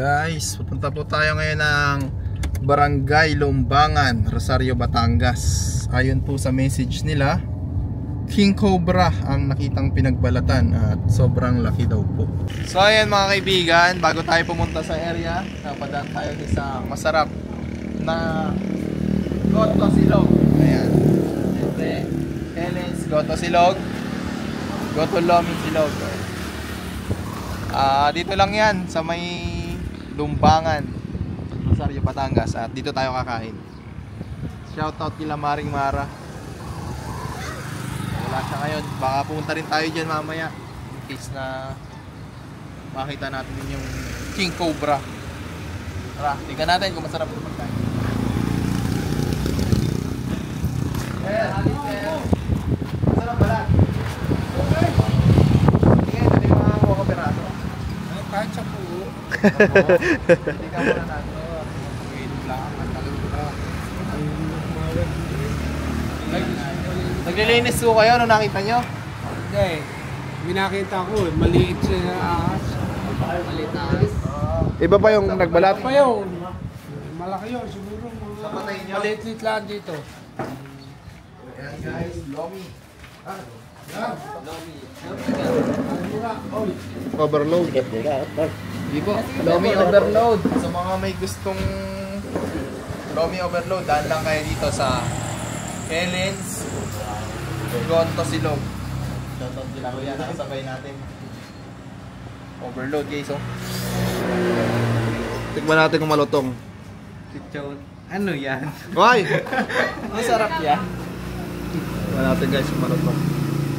Guys, pupunta po tayo ngayon ng Barangay Lumbangan, Rosario, Batangas. Ayon po sa message nila, King Cobra ang nakitang pinagbalatan at sobrang laki daw po. So ayan mga kaibigan, bago tayo pumunta sa area, napadaan tayo sa masarap na Goto Silog. Ayan, siyempre Helen's Goto Silog, Goto Lomi Silog. Dito lang yan sa may Lumbangan, Rosario, Batangas. At dito tayo kakain. Shoutout kila Maring Mara. Wala siya ngayon. Baka pumunta rin tayo dyan mamaya in case na makita natin din yung King Cobra. Tara, tingnan natin kung masarap ito magkain. Masarap pala. Okay. Tingnan natin yung mga kuha kapiraso. Kahit sa puo. Hindi ka muna natin. Naglilinis ko kayo, ano nakita nyo? Hindi. Binakita ko eh. Maliit siya ahas. Maliit na ahas. Iba pa yung nagbalat? Iba pa yun. Malaki yun siguro. Maliit lang dito. Ayan guys, Lomi. Overload. Hindi po, Lomi overload. Sa mga may gustong Lomi overload, daan lang kayo dito sa Helen's Goto Silog. Shoutout nila ko yan, nakasabay natin. Overload guys, oh. Tikman natin kung malutong. Chichon. Ano yan? Why? Masarap yan. Tikman natin guys kung malutong.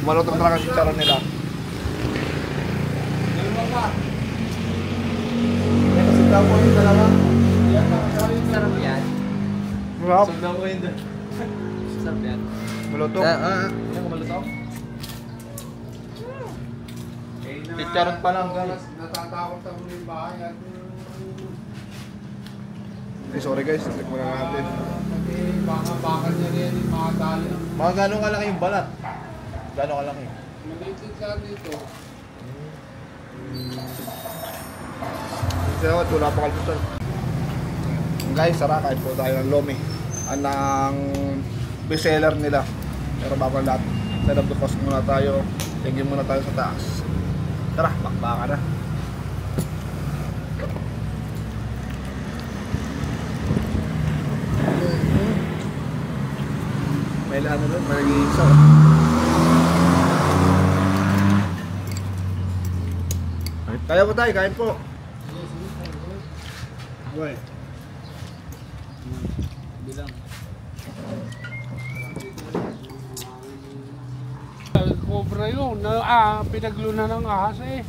Malutong talaga si charon nila. Yan, kasi daw po yung dalawa. Masarap yan. Masarap. Sundan ko yun doon. Masarap yan. Malutong. Yan kung malutong. Chicharon pa lang guys. Natatakot ako yung bahay at Sorry guys, tikman na natin. baka niya rin yung mga dali. Mga gano'ng kalaki yung balat? Gano'ng kalaki? Maliit lang dito. Salamat, wala pa kalpusan. Guys, tara, kahit po tayo ng Lomi. Ang bestseller nila. Pero bago ang lahat, set up the cost muna tayo. Tingin muna tayo sa taas. Tara, bakbaka na. May ano doon, may nag-iisa. Kaya po tayo, kain po. Boy. Bilang. Cobra yun. Pinaglunan ng ahas eh.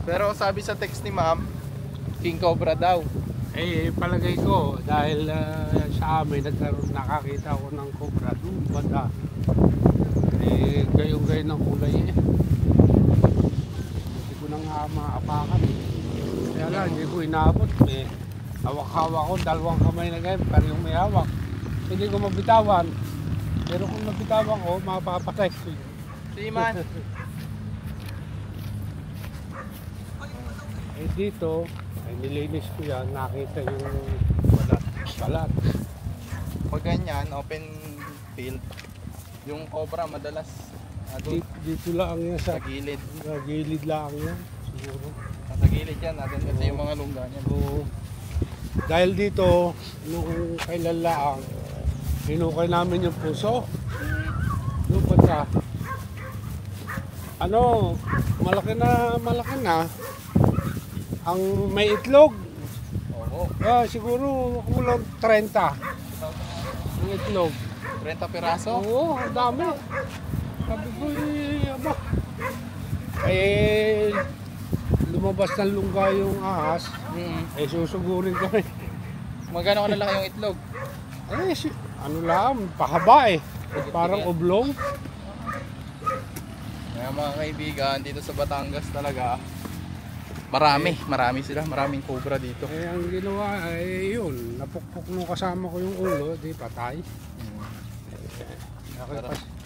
Pero sabi sa text ni ma'am, King Cobra daw. Eh, palagay ko dahil sa amin nakakita ko ng cobra doon banda. Eh, gayong-gayon ng kulay eh. Hindi ko na nga maapakan eh. Kaya lang, hindi ko inabot eh. Hawak-hawak ko, dalawang kamay na ganyan, pero yung may hawak. Hindi ko mabitawan. Pero kung nabitawan ko, mapapatay ko yun. Sige man. Eh dito, ay nilinis ko yan, nakita yung balat. Pag ganyan, open field, yung cobra madalas Dito lang yan sa gilid. Sa gilid lang yan, siguro. Sa gilid yan, natin kasi yung mga lungga niyan. So, dahil dito, nung kailan lang, hinukay namin yung puso. Doon pa ano, malaki na. Ang may itlog. Oo. Siguro kulang 30. Ang itlog. 30 piraso? Oo, ang dami. Sabi ko, aba. Eh, lumabas ng lungga yung ahas. Eh, susugurin ko eh. Magkano ka na lang yung itlog? Eh, ano lang, pahaba eh. Parang oblong. Kaya mga kaibigan, dito sa Batangas talaga, marami sila, maraming cobra dito. Eh, ang ginawa ay yun, napukpok nung kasama ko yung ulo, di patay.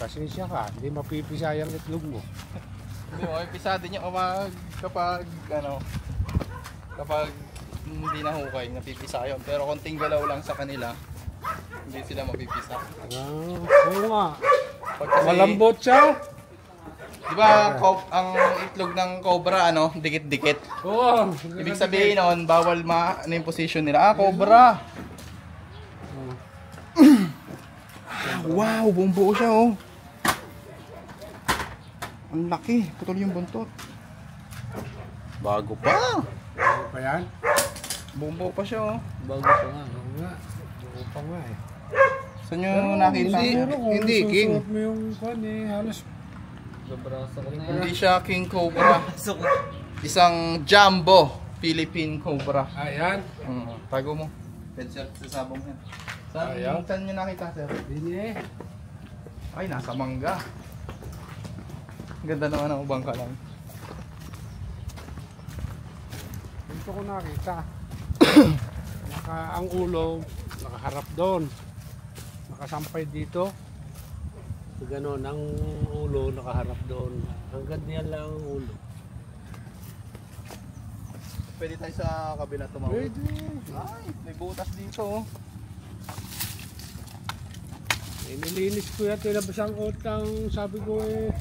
Pasensya ka, hindi mapipisa yung itlog mo. Hindi mo, pisado niya kapag hindi nahukay, napipisa yun. Pero konting galaw lang sa kanila, hindi sila mapipisa. Oo nga. Pag kasi, Malambot siya. di ba ang itlog ng cobra, ano, dikit-dikit? Oo. Ibig sabihin noon, bawal ano yung position nila. Cobra! Wow, buong buo siya, oh. Ang laki, putol yung buntot. Bago pa. Bago pa yan? Buong buo pa siya, oh. Bago pa nga. Oo nga. Bago pa nga eh. Saan nyo nakita? Hindi, king. Susuot mo yung pan eh, halos. Hindi siya king cobra. Isang jumbo Philippine cobra. Ayan. Tago mo. Headset sa sabong yan. Saan nyo nakita, sir? Hindi eh. Ay, nasa mangga. Ganda naman ang ubang ka lang. Dito ko nakita. Ang ulo, nakaharap doon. Nakasampay dito. Ganon, ang ulo nakaharap doon. Hanggang diyan lang ang ulo. Pwede tayo sa kabila tumawag. Pwede. Ay, may butas dito, oh. Nilinis ko yan, tinabasan ko ang sabi ko eh.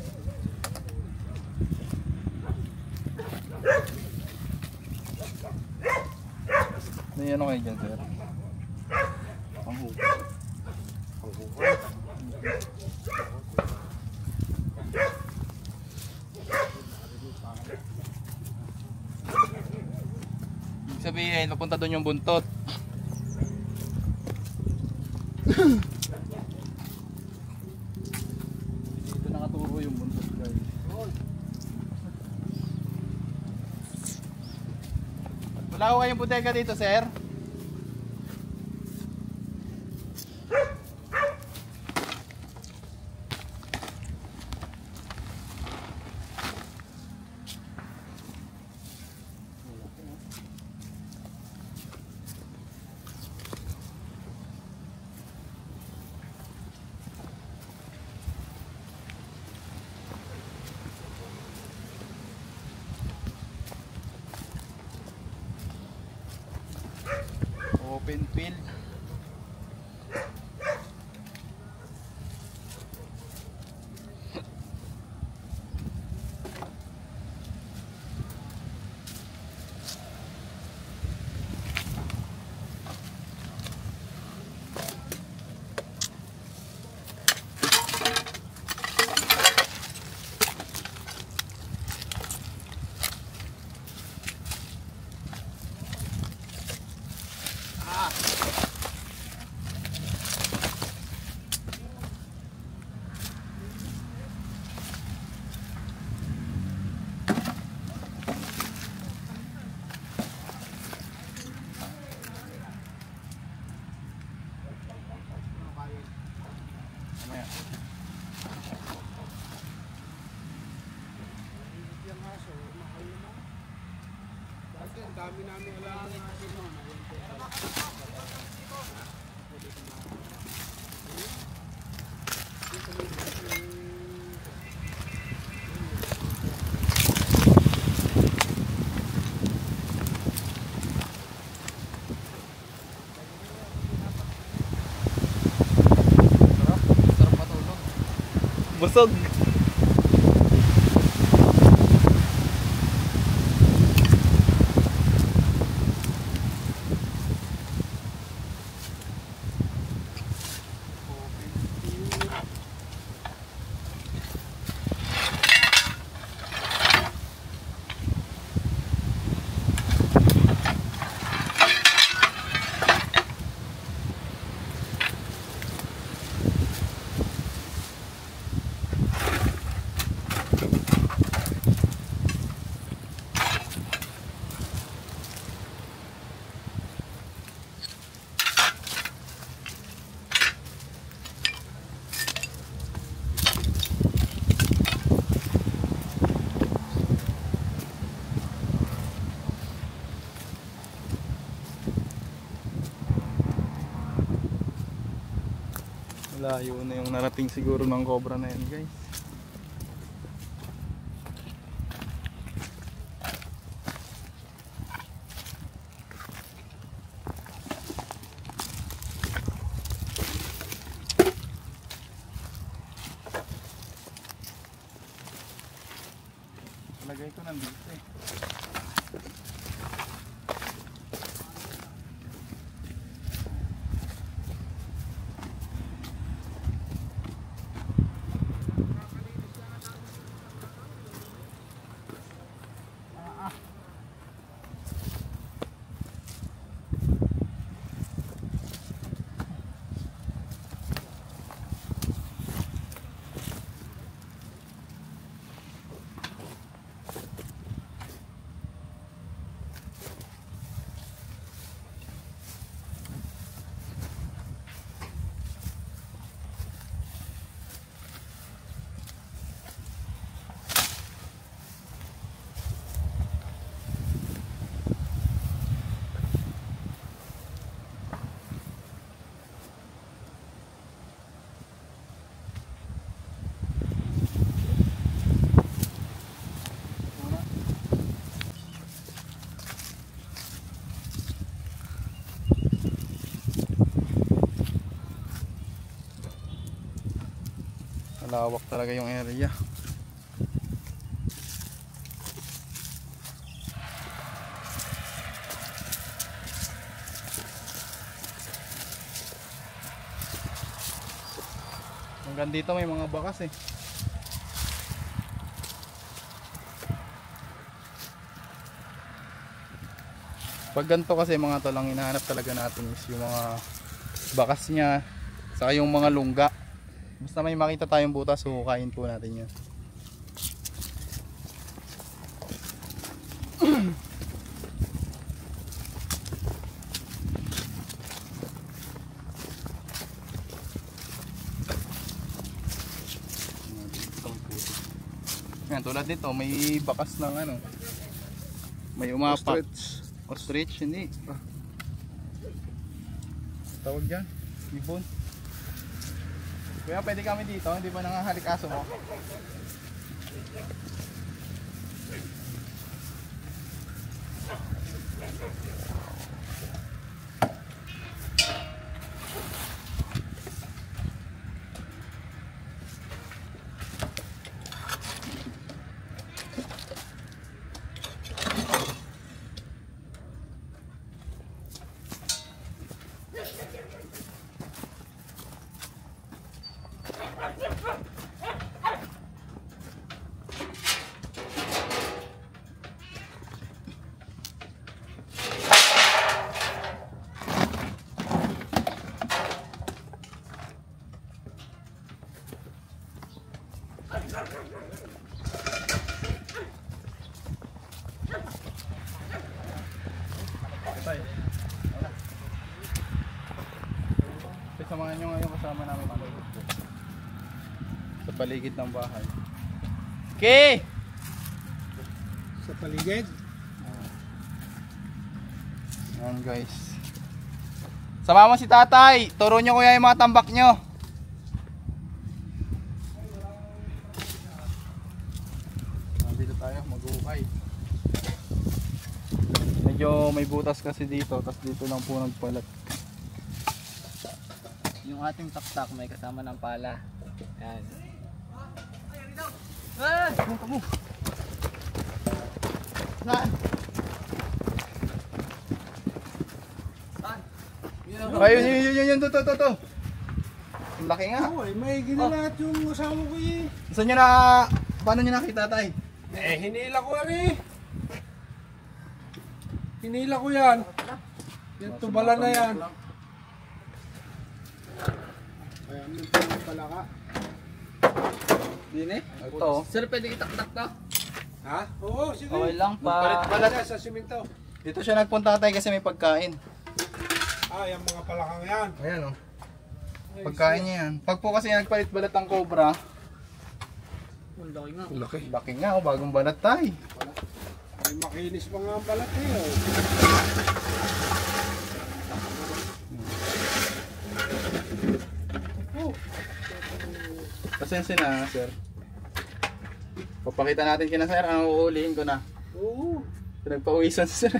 May ano kayo dyan, sir? Ang hukay. Ang hukay. Ibig sabihin, papunta doon yung buntot. Dito nakaturo yung buntot, guys. Wala ko kayong bodega dito, sir? Open field. Ang dami namin alam ng asin noon. Sarap matulog. Busog. Layo na yung narating siguro ng cobra na yan, guys. Lagay ko nandito eh. Malawak talaga yung area. Hanggang dito may mga bakas eh. Pag ganito kasi mga tol, ang hinahanap talaga natin is yung mga bakas niya, saka yung mga lungga. Basta may makita tayong butas, huhukayin po natin yun. Yan, tulad nito, may bakas ng ano, may umapak. Ostrich, hindi. Tawag dyan, ibon. Kaya pwede kami dito, hindi ba nangahalik aso mo? Samahan nyo ngayon kasama namin sa paligid ng bahay. Okay! Sa paligid? Ayan guys. Sama mo si tatay. Turo nyo kuya yung mga tambak nyo. Nandito tayo mag-uukay. Medyo may butas kasi dito, tapos dito lang po nagpalat. Yung ating taktak may kasama ng pala. Yan. Punta mo. Saan? Ayun, yun, to. Ang laki nga. Oo, may ginalat yung asawa ko eh. Saan nyo na, paano nyo nakita tay? Hinila ko yan eh. Hinila ko yan. Yan, tubala na yan. Ayan, yung pala ka. Yun eh. Ito. Sir, pwede itaktak to? Ha? Oo, sige. Okay lang Palit pa. pala. Sa simento. Dito siya nagpunta tay kasi may pagkain. Yung mga palakang yan. Ayan o. Pagkain niya yan. Pag po kasi nagpalit balat ng cobra, Ang laki nga. Laki. laki nga o, bagong balat tay. May makinis pa nga ang balat eh. Pasensya na sir. Papakita natin kina sir, ang uulihin ko na. Oo. Pinagpawisan si sir.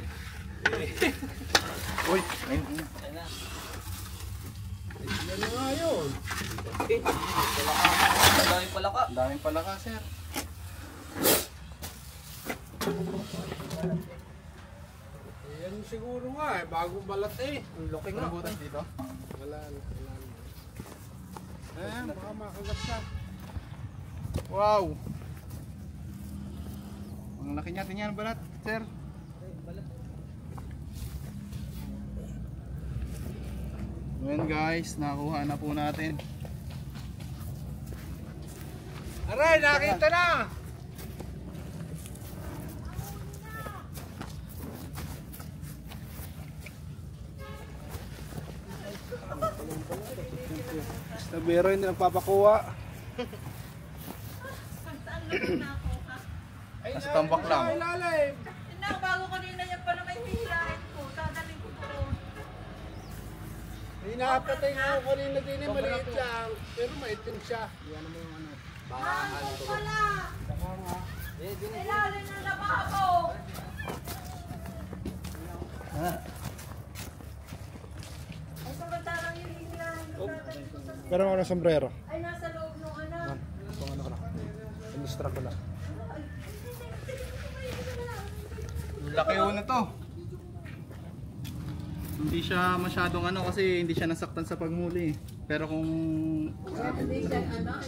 Uy, ayun. Ayan na. Yan na nga yun. Ang dami pala ka. Ang daming pala ka sir. Yan siguro nga eh, bagong balat eh. Ang laki nga. Butas dito. Wala. Ayan, baka makagat siya. Wow! Ang laki niya, tingnan balat, sir. Ayan guys, nakuha na po natin. Aray, nakita na! Stabero hindi nagpapakuha. Nasa tambak lang. Ilalim. Bago kanina yan pa na may hihilahin ko. Dadaling ko doon. Hinapatay nga ako kanina din eh, maliit lang. Pero maitim siya. Yan naman yung ano. Bago pala! Saka nga. Ilalim ng lababo! Ay, samantalang yung hihilahin ko. Dadaling ko sa... Pero ako ng sombrero. Ay, nasa loob nung ano. Itong ano ko na. Ilustra ko lang. Laki ho na to. Hindi siya masyadong ano kasi hindi siya nasaktan sa paghuli. Pero kung Hindi siya ano, hindi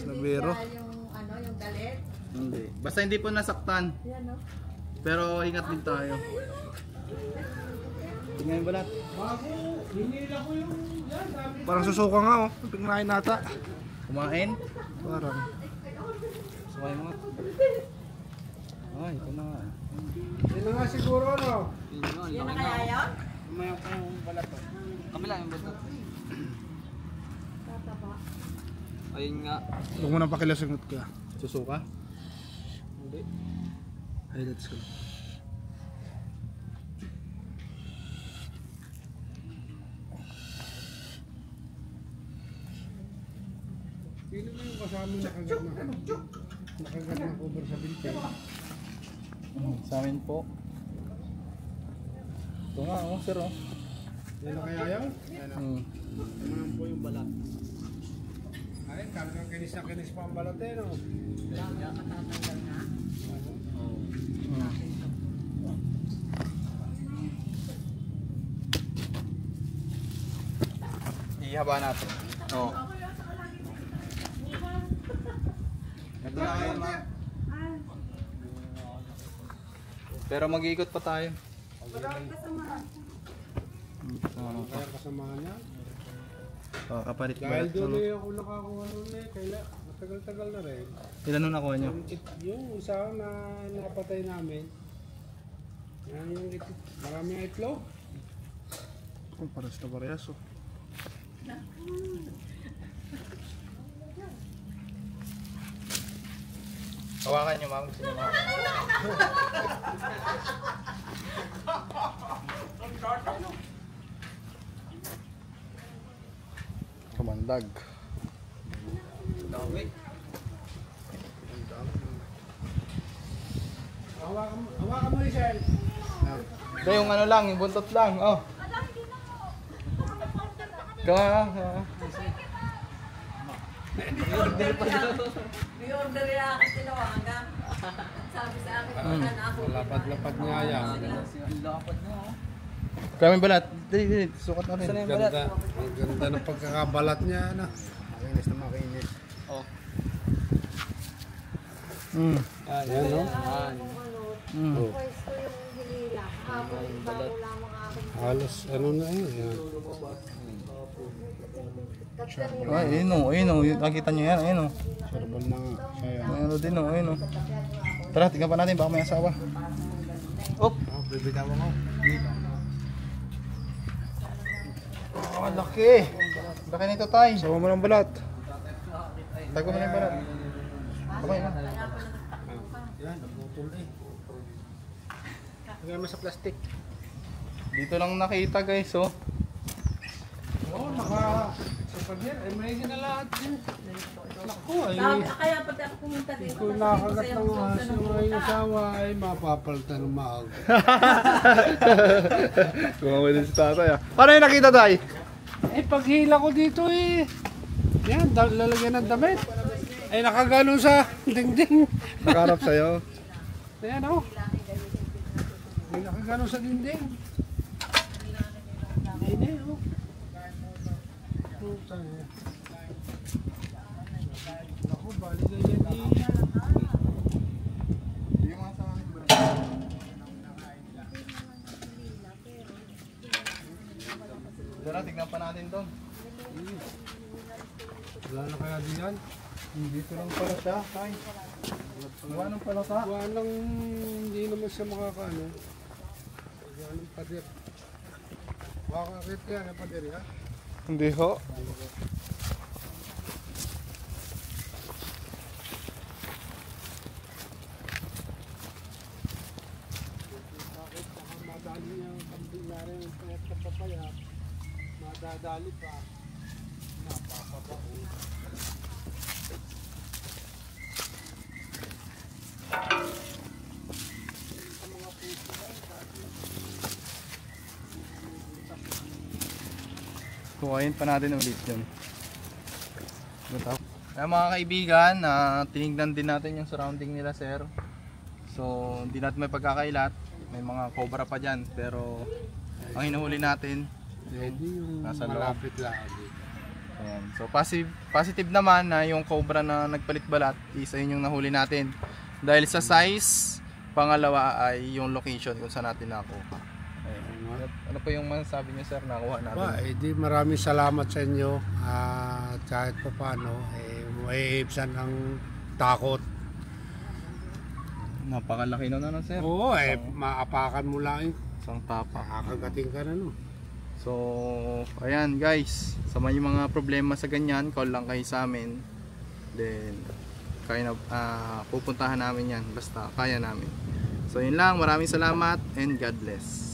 Nabiro. siya yung ano, yung galit. hindi. Basta hindi po nasaktan. Yan no? Pero ingat din tayo. Tingnan yung balat. Bago, hinila ko yung yan. Parang susuka nga oh. Pinain nata. Kumain. Parang. Sumayin mo nga. Ay, ito na nga. Yan na nga siguro no. Yan na kaya yun? May ako yung balat oh. Kabila yung bato. Tataba. Ayun nga. Huwag mo nang pakilasingot ka. Susuka. Hindi. Highlights ko. Sino na yung kasama nakagat na cover sa binte? Sa amin po. Ito nga, oh, sir, oh. Yan na kaya yun? Yan na. Naman po yung balat. Ay, talagang kinis na kinis pa ang balat eh, no? Ihaba natin. Oo. Ito na ngayon, ma. Pero mag-iikot pa tayo. Kaya kasamahan niya. Kapalit Dahil balat. doon eh ako nakakuha nun eh, kaya matagal-tagal na rin. Ilan nung nakuha nyo? Yung isa na nakapatay namin, yan yung itit, maraming itlog. Oh, paras na parehas oh. Hawakan nyo, ma'am. Gusto nyo, ma'am. Kamandag. Hawakan mo Isel. Ito yung ano lang, yung buntot lang. Oh. Ka. May order yan ako tinawagan. Sabi sa akin, wala na ako. Lapad-lapad nga yan. Ang lapad mo. Kami balat. Dili, sukat natin. Ganda, ang ganda ng pagkakabalat niya na. Makinis na makinis. Oh. Yan no? Oh. Pwesto yung hinila. Habang bago lamang aking Halos ano na yan. Ay, ayun o, ayun o. Nakita nyo yan, ayun o. Serbal na nga. Kaya. Ayun o din o, ayun o. Tara, tingnan pa natin, baka may asawa. Oh, Bibitawan ko. oh laki. Laki nito tayo. Sawa mo ng balat. Tago mo na yung balat. Kamay na. Yan, naputol eh. Lagyan mo sa plastic. Dito lang nakita guys, oh. Oo, naka... Sa pagyan, eh may lahat din. Naku, ay... Kaya pati ako pumunta dito. Kung nakagat ng aso ng asawa ay mapapalitan ng maaga. Kumawin si tatay ah. Paano yung nakita tayo? Eh paghila ko dito eh. Yan, lalagyan ng damit. Ay nakagano sa dingding. Nakarap sa'yo. Ayan o. May nakagano sa dinding. Hindi, oh. Puta niya. Ako, bali na yan eh. Yung mga sa akin ba? Tara, tignan pa natin doon. Wala na kaya diyan? Dito lang pala siya, Tay. Iwanan pala ka. Walang, hindi naman siya makakaano. Walang pader. Makakakit yan ang pader, ha? Hindi ho. Bakit baka madali niya ang kambing na rin ang payat na papaya. Madadali pa. Napapabao. Kuhain pa natin ulit yun. Kaya mga kaibigan, tinignan din natin yung surrounding nila, sir. So, hindi natin may pagkakailat. May mga cobra pa dyan. Pero, ang hinuhuli natin, Hindi yung nasa loob. malapit lagi. ayan. So, positive naman na yung cobra na nagpalit balat, isa yun yung nahuli natin. Dahil sa size, pangalawa ay yung location kung saan natin nakuha. Ayan. Ano pa yung masasabi niyo, sir, nakuha natin? Ba, di maraming salamat sa inyo. At kahit pa paano, maiibsan ang takot. Napakalaki na na, sir. Oo, maapakan mo lang. Isang tapa. Makakagating ka na, no? So, ayan guys, sa may mga problema sa ganyan, call lang kayo sa amin. Then, kaya na, pupuntahan namin yan, basta kaya namin. So, yun lang, maraming salamat and God bless.